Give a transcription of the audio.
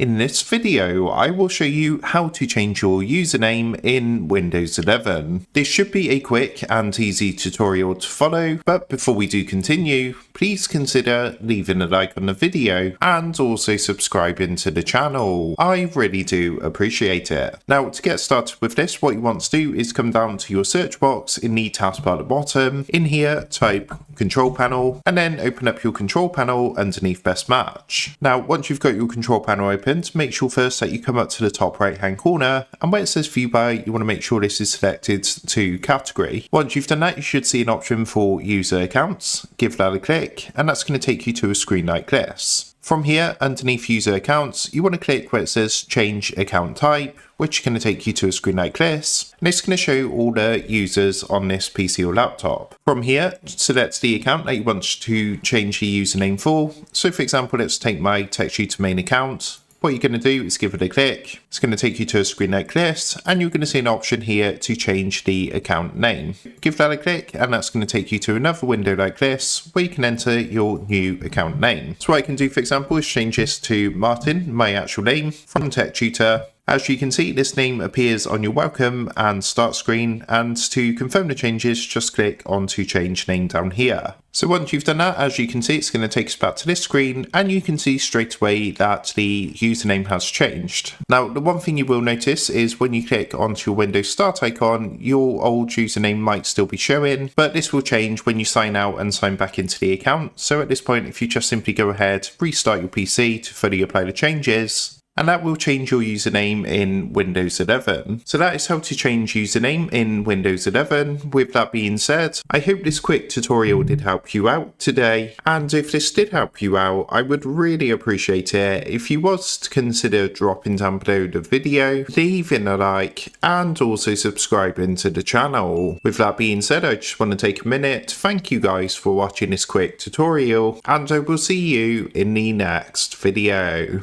In this video, I will show you how to change your username in Windows 11. This should be a quick and easy tutorial to follow, but before we do continue, please consider leaving a like on the video and also subscribing to the channel. I really do appreciate it. Now, to get started with this, what you want to do is come down to your search box in the taskbar at the bottom. In here, type Control Panel, and then open up your Control Panel underneath Best Match. Now, once you've got your Control Panel open, make sure first that you come up to the top right hand corner, and where it says View By, you want to make sure this is selected to Category. Once you've done that, you should see an option for User Accounts. Give that a click, and that's going to take you to a screen like this. From here, underneath User Accounts, you want to click where it says Change Account Type, which is going to take you to a screen like this, and it's going to show all the users on this PC or laptop. From here, select the account that you want to change the username for. So for example, let's take my TechTutor main account. What you're going to do is give it a click. It's going to take you to a screen like this, and you're going to see an option here to change the account name. Give that a click, and that's going to take you to another window like this, where you can enter your new account name. So what I can do, for example, is change this to Martin, my actual name, from TechTutor. As you can see, this name appears on your welcome and start screen, and to confirm the changes, just click on to change name down here. So once you've done that, as you can see, it's going to take us back to this screen, and you can see straight away that the username has changed. Now, the one thing you will notice is when you click onto your Windows Start icon, your old username might still be showing, but this will change when you sign out and sign back into the account. So at this point, if you just simply go ahead, restart your PC to fully apply the changes, and that will change your username in Windows 11. So that is how to change username in Windows 11. With that being said, I hope this quick tutorial did help you out today. And if this did help you out, I would really appreciate it if you was to consider dropping down below the video, leaving a like, and also subscribing to the channel. With that being said, I just want to take a minute to thank you guys for watching this quick tutorial, and I will see you in the next video.